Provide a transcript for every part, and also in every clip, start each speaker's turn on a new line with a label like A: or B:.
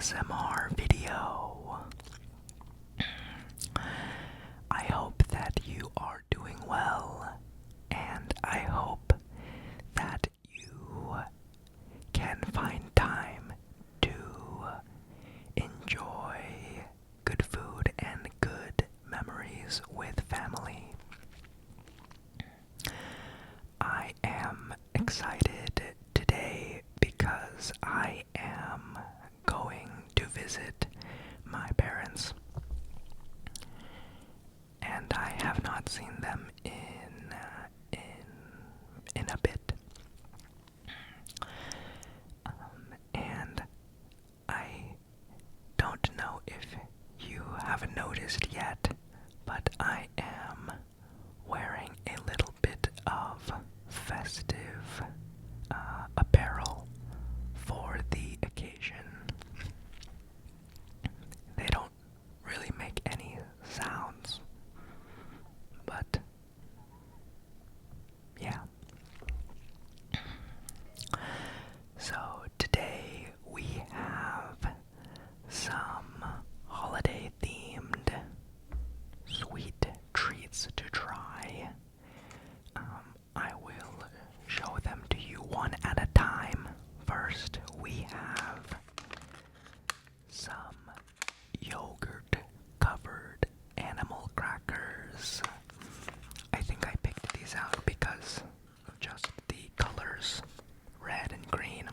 A: ASMR video. I hope that you are doing well, and I hope that you can find time to enjoy good food and good memories with family. I am excited today because I am going to visit my parents, and I have not seen them in a bit. And I don't know if you haven't noticed yet, but I am wearing a little bit of festive apparel for the occasion. They don't really make any sounds, but yeah. So today we have some holiday themed sweet treats to try. I will show them to you one at a time. First, we have some yogurt covered animal crackers. I think I picked these out because of just the colors, red and green.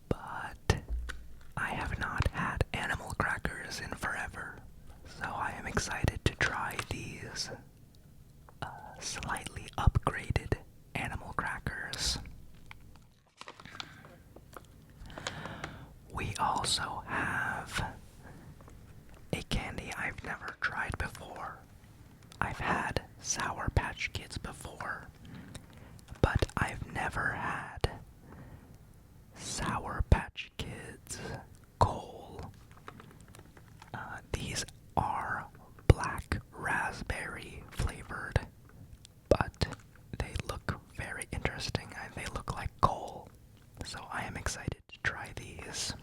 A: But I have not had animal crackers in forever, so I am excited to try these slightly upgraded animal crackers. We also have a candy I've never tried before. I've had Sour Patch Kids before, but I've never had Sour Patch Kids Coal. These are black raspberry flavored, but they look very interesting. They look like coal, so I am excited to try these.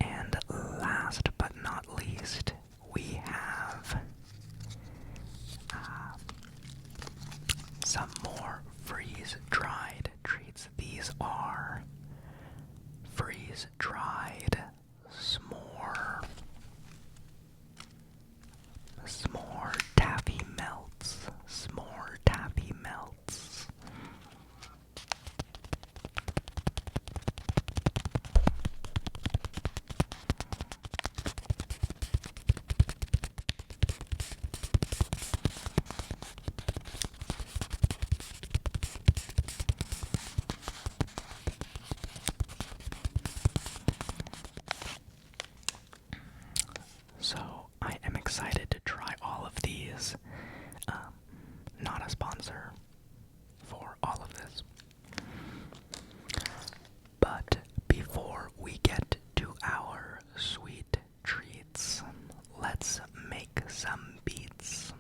A: And last but not least, we have some more freeze-dried treats. These are freeze-dried s'more taffy melts. S'more taffy melts. So I am excited to try all of these. Not a sponsor for all of this. But before we get to our sweet treats, let's make some beats.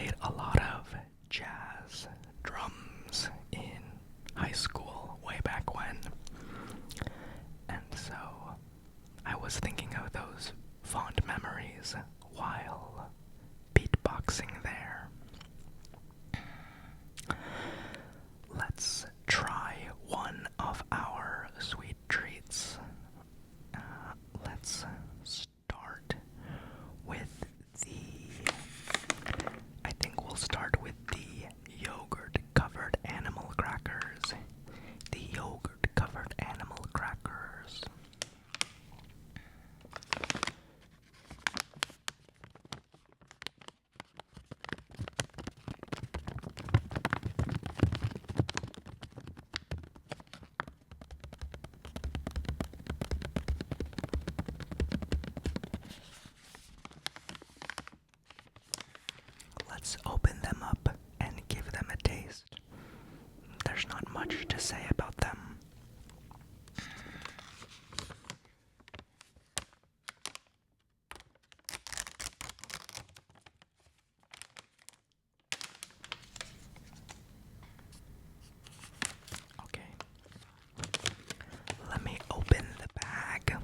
A: played a lot of jazz drums in high school way back when. And so I was thinking of those fond memories while beatboxing there. Let's try one of our sweet treats. Let's start with I think we'll start with the yogurt-covered animal crackers. The yogurt-covered animal crackers. Let's open them up and give them a taste. There's not much to say about them. Okay. Let me open the bag.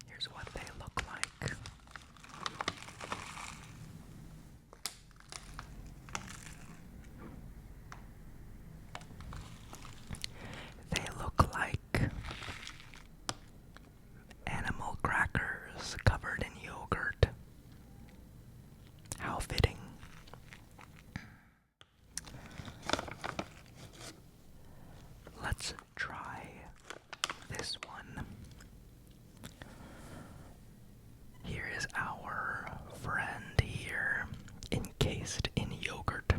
A: Here's what they look like. They look like animal crackers covered in yogurt. How fitting. Let's try this one. Here is our friend here, encased in yogurt.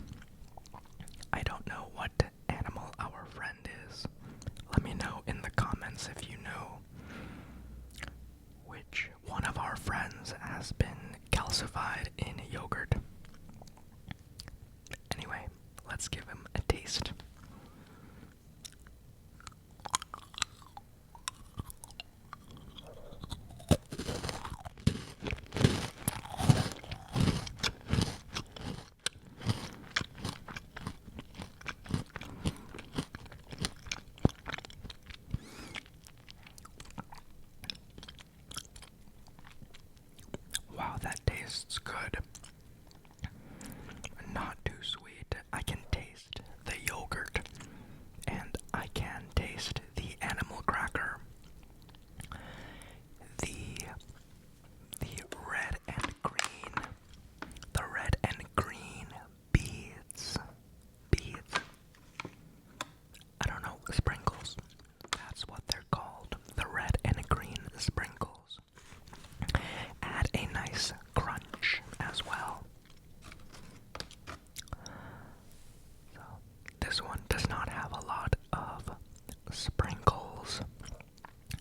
A: I don't know what animal our friend is. Let me know in the comments if you know which one of our friends has been calcified in yogurt. Anyway, let's give him a taste. Wow, that tastes good. Not too sweet. I can taste the yogurt and I can taste the animal cracker. The red and green beads. I don't know, sprinkles. That's what they're called. The red and green sprinkles. Add a nice crunch as well. So, this one does not have a lot of sprinkles.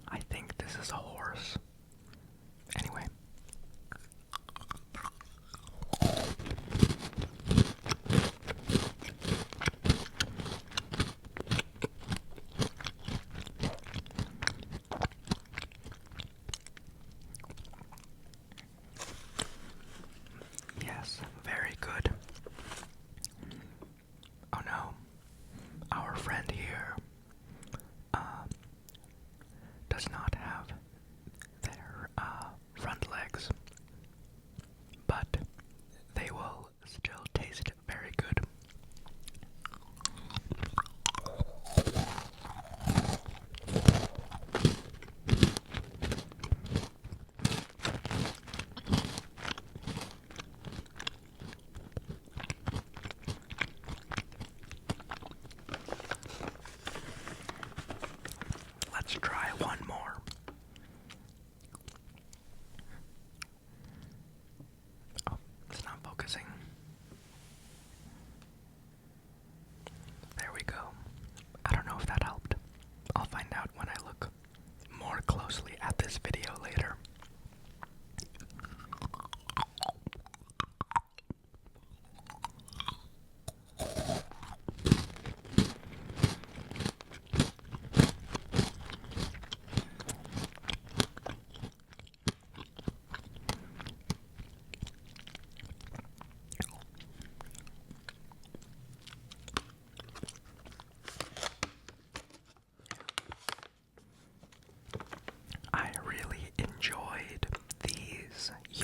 A: I think this is a horse. Anyway.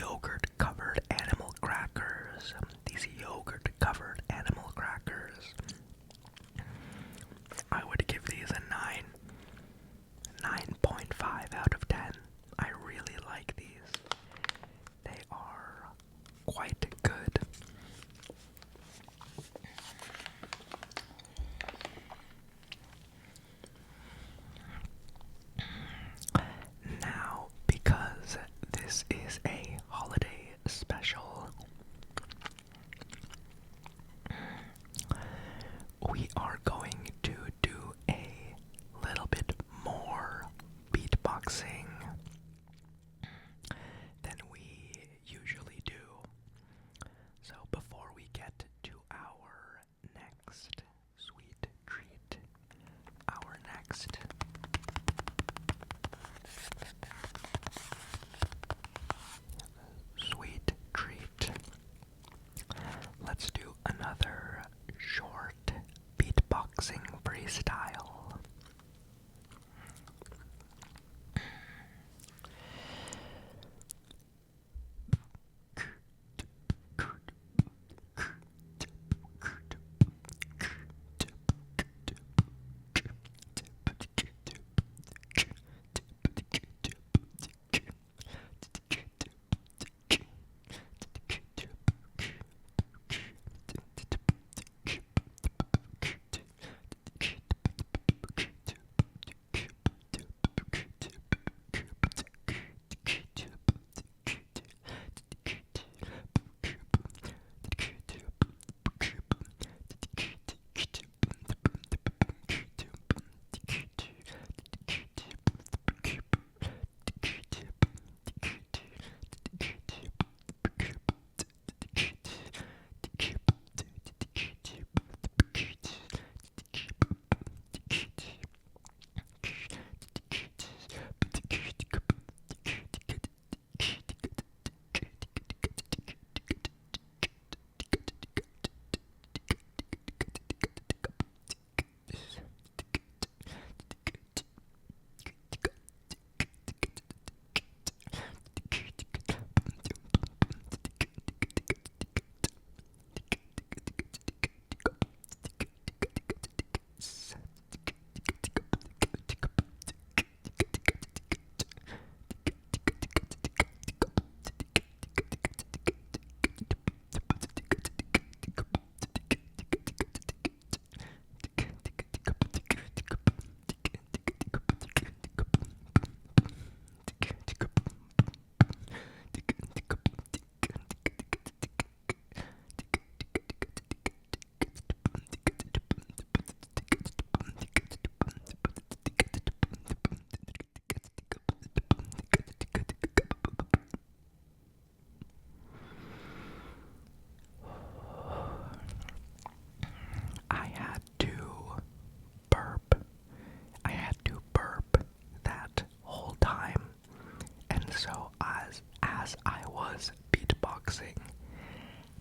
A: yogurt covered animal crackers. These yogurt covered animal crackers. I would give these a 9.5 out of 10. I really like these. They are quite good. Now, because this is a holiday special, we are going to do a little bit more beatboxing than we usually do. So before we get to our next sweet treat, our next sweet treat, let's do another short beatboxing freestyle.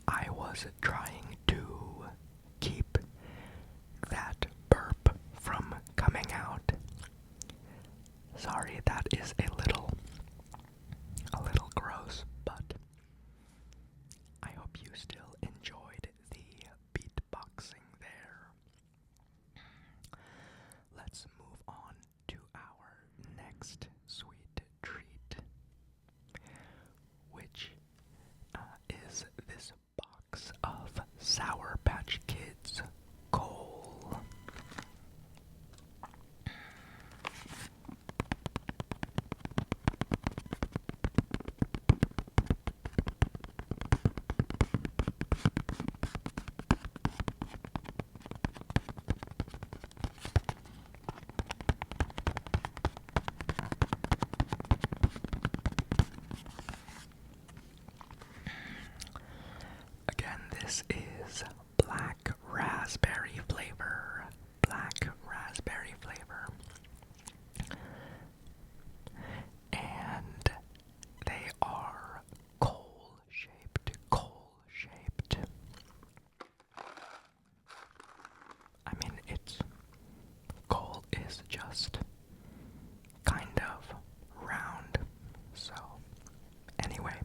A: I was trying to keep that burp from coming out. Sorry, that is a little gross, but I hope you still enjoyed the beatboxing there. Let's move on to our next sweet treat, which is this box of Sour Patch Kids coal. Again, this is black raspberry flavor. Black raspberry flavor. And they are coal shaped. I mean, coal is just kind of round. So, anyway,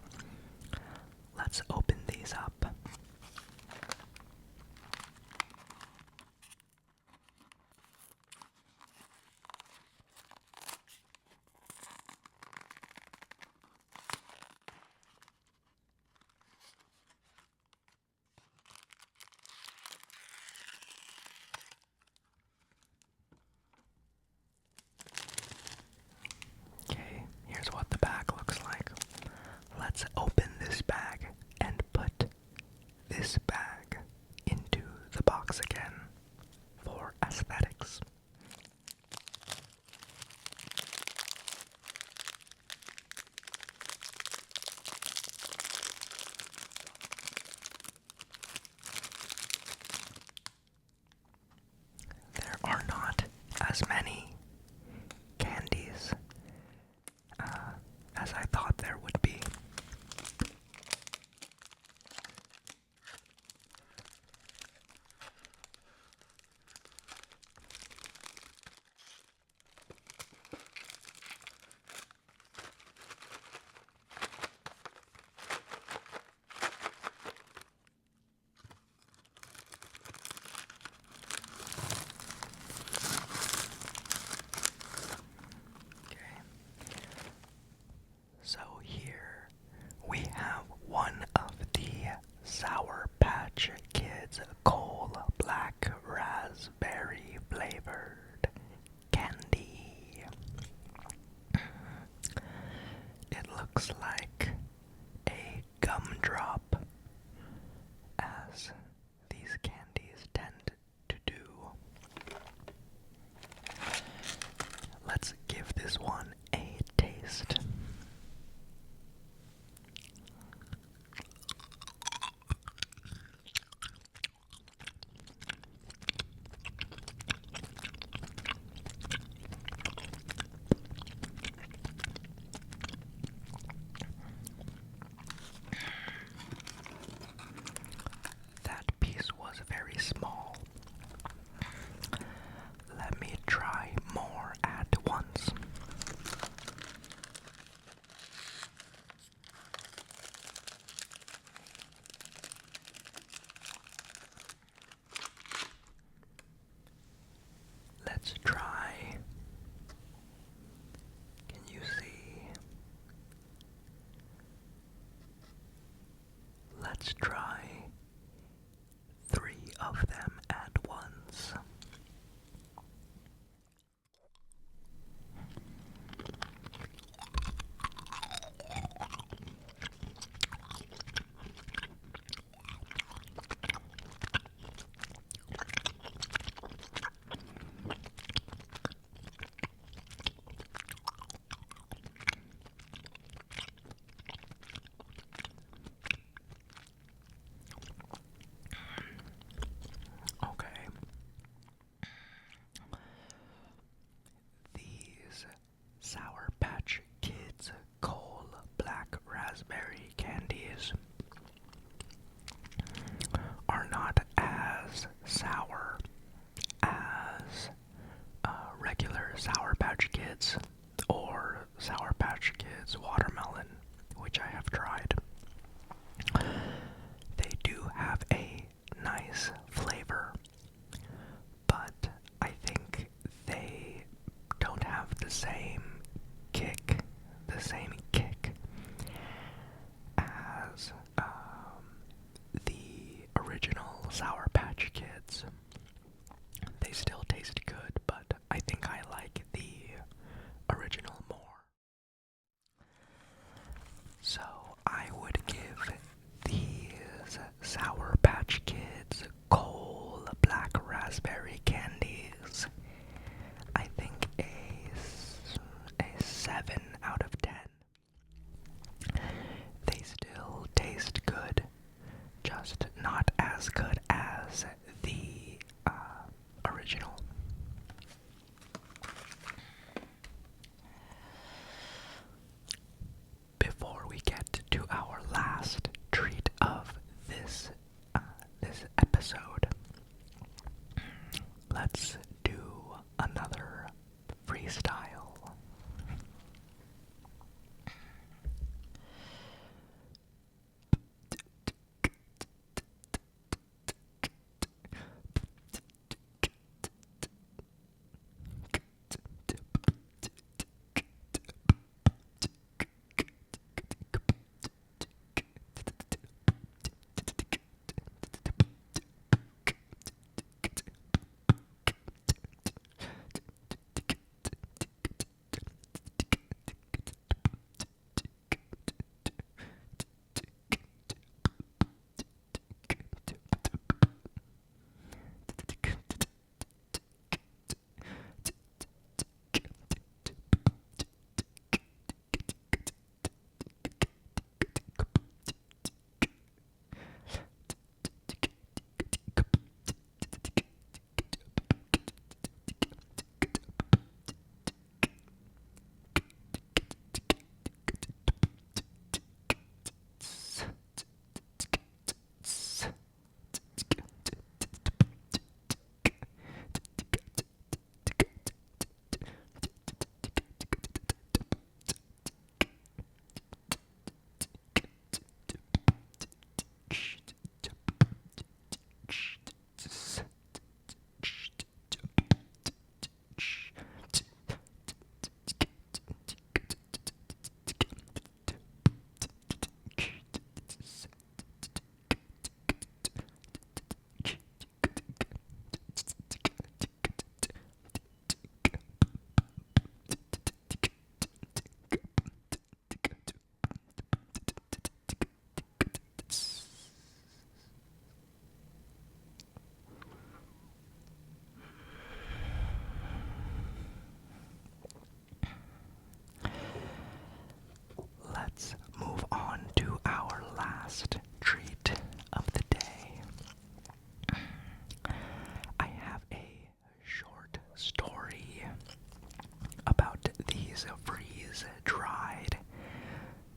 A: Patch Kids Coal Black Raspberry Flavored Candy. It looks like a gumdrop, as these candies tend to do. Let's give this one a taste. That piece was very small. Let me try more at once. Let's try. Can you see? Let's try 3 of them at once. Okay. These Sour Patch Kids Coal Black Raspberry candies are not as sour as regular Sour Patch Kids or Sour Patch Kids Watermelon, which I have tried. They do have a nice flavor, but I think they don't have the same kick as the original Sour Patch Kids. They still taste good, but I think I like the original more. So I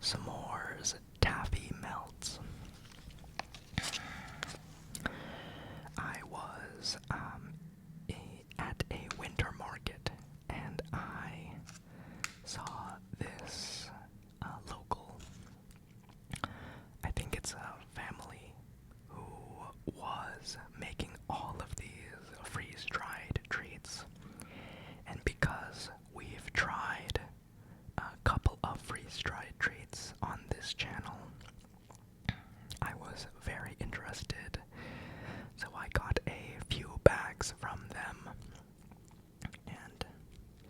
A: s'mores taffy melts. I was at a winter market and I saw this local, I think it's a family who was making all of these freeze-dried treats. And because we've tried a couple of freeze-dried treats on this channel, I was very interested. So I got a few bags from them. And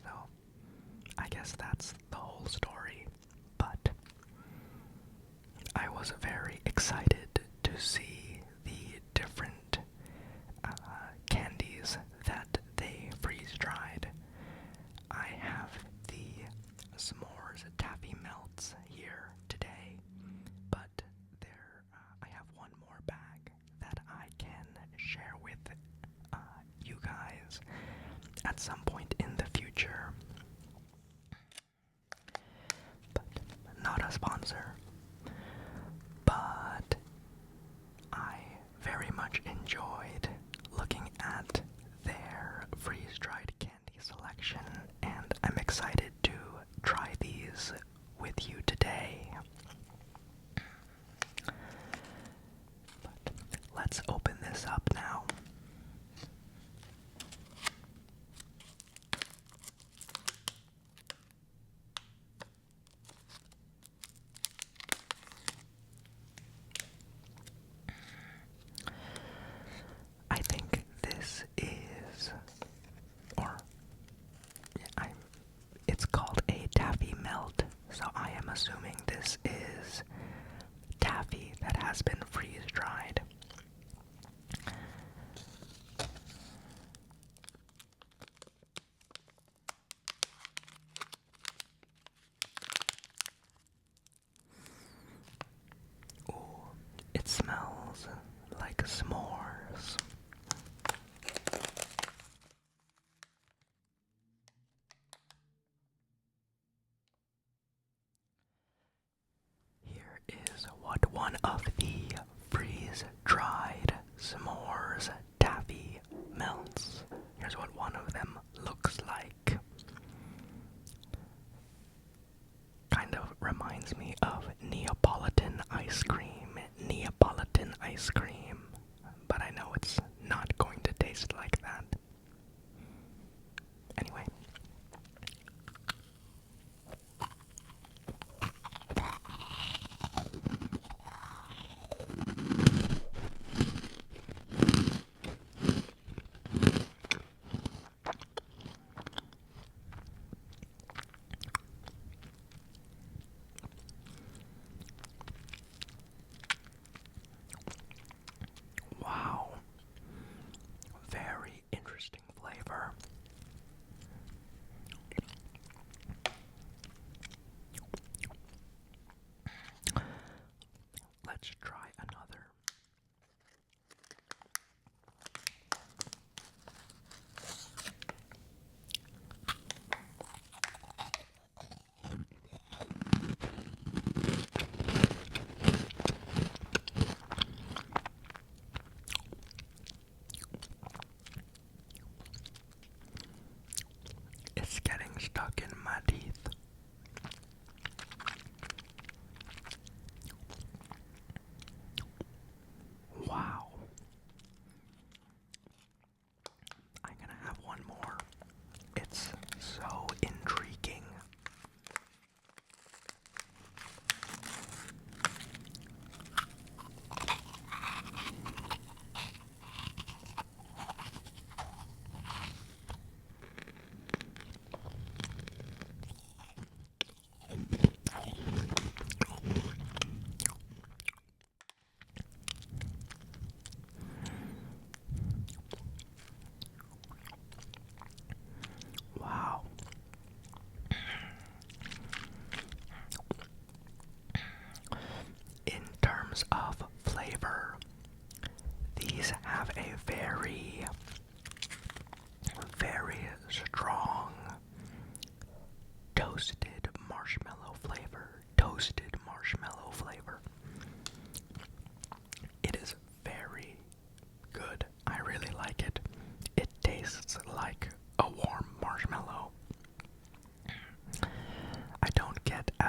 A: so I guess that's the whole story. But I was very excited to see the different candies that they freeze-dried. I have the s'mores taffy melts here today, but I have one more bag that I can share with you guys at some point in the future. But not a sponsor. But I very much enjoyed looking at their freeze-dried candy selection, and I'm excited to try these with you today. But let's open this up now. I think this is, it's called a taffy melt, so I am assuming this is taffy that has been freeze-dried. Ooh, it smells like s'mores. Here is what one of the freeze-dried s'mores taffy melts. Here's what one of them looks like. Kind of reminds me of Neapolitan ice cream. Neapolitan ice cream. But I know it's not going to taste like that. Anyway.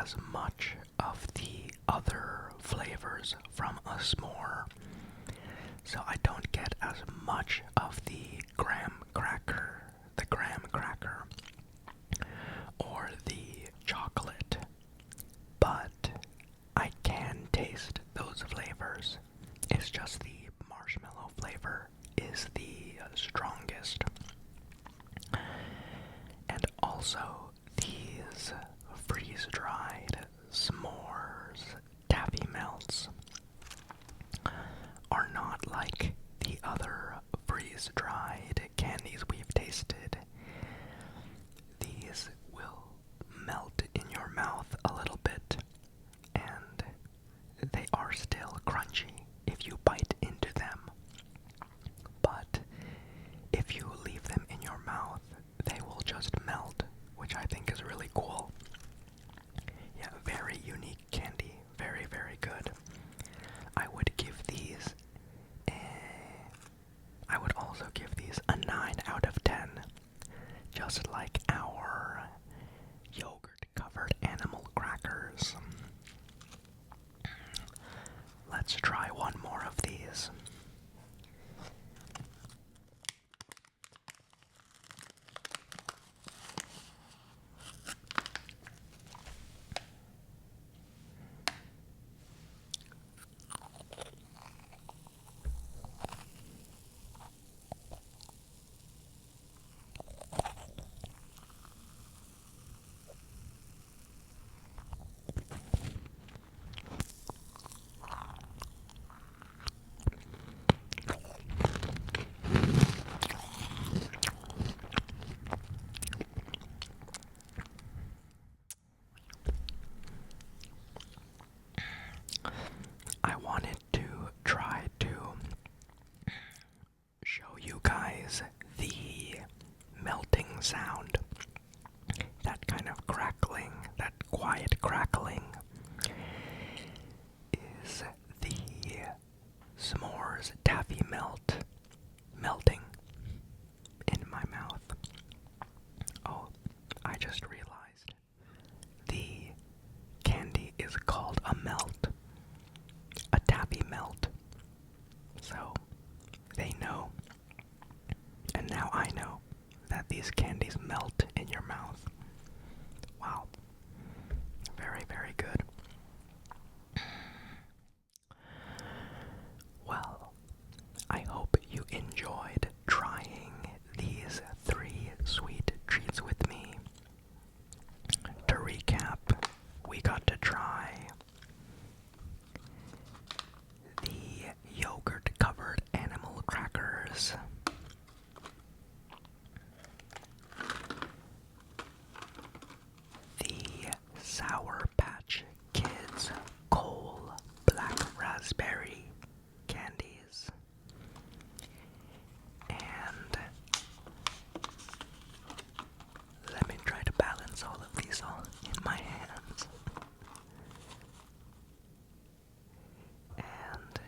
A: as much of the other flavors from a s'more. So I don't get as much of the graham cracker, or the chocolate, but I can taste those flavors. It's just the marshmallow flavor is the strongest. And also these freeze-dried s'mores taffy melts are not like the other freeze-dried candies we've tasted. These will melt in your mouth a little bit, and they are still crunchy if you bite into them. But if you leave them in your mouth, they will just melt, which I think is really cool. Yeah, very unique candy. Very, very good. I would give these I would also give these a 9 out of 10. Just like our yogurt-covered animal crackers. Let's try one more of these. I wanted to try to show you guys the melting sound. That kind of crackling, that quiet crackling, is the s'mores taffy melting in my mouth. Oh, I just realized the candy is called a melt. A taffy melt. So, they know. And now I know that these candies melt in your mouth. Wow. Very, very good. Well, I hope you enjoyed trying these 3 sweet treats with me. To recap, we got to try the yogurt-covered animal crackers, the Sour Patch Kids Coal Black Raspberry candies, and let me try to balance all of these all in my hands. And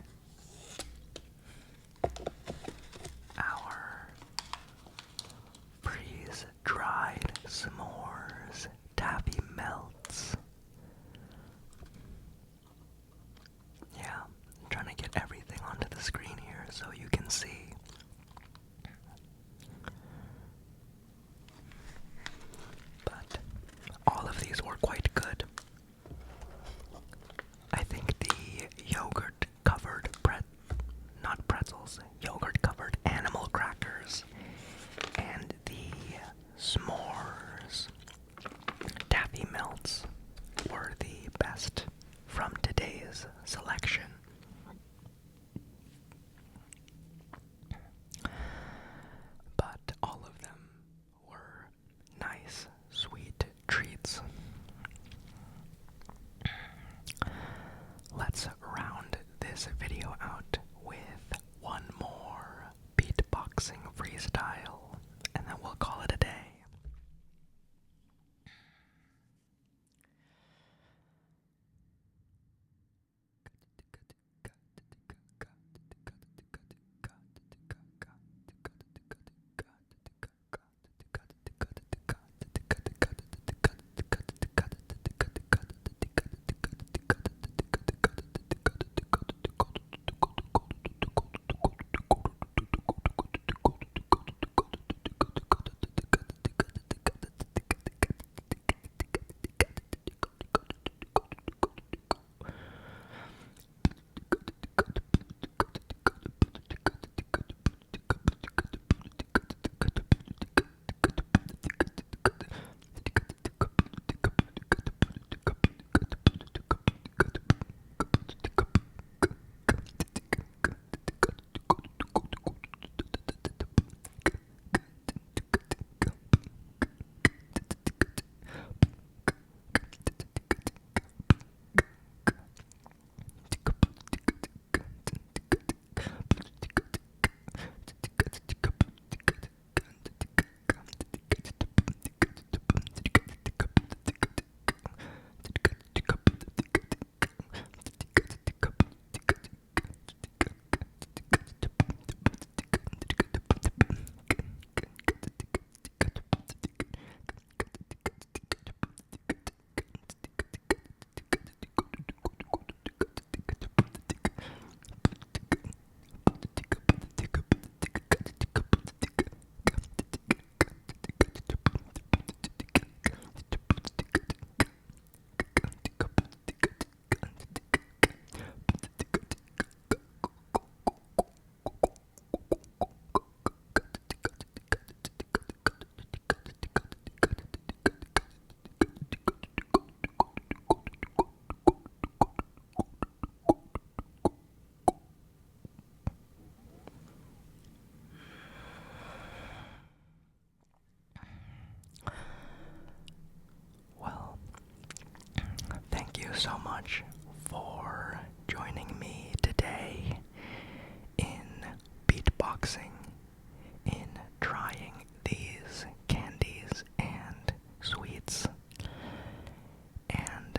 A: so much for joining me today in beatboxing, in trying these candies and sweets, and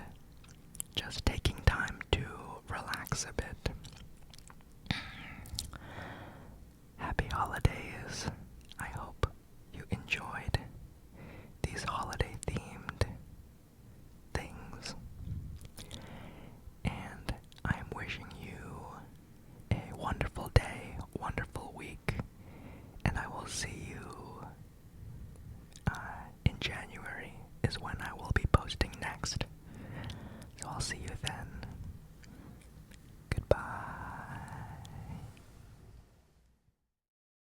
A: just taking time to relax a bit. Happy holidays. I hope you enjoyed these holiday themed things. And I'm wishing you a wonderful day, wonderful week, and I will see you in January is when I will be posting next. So I'll see you then.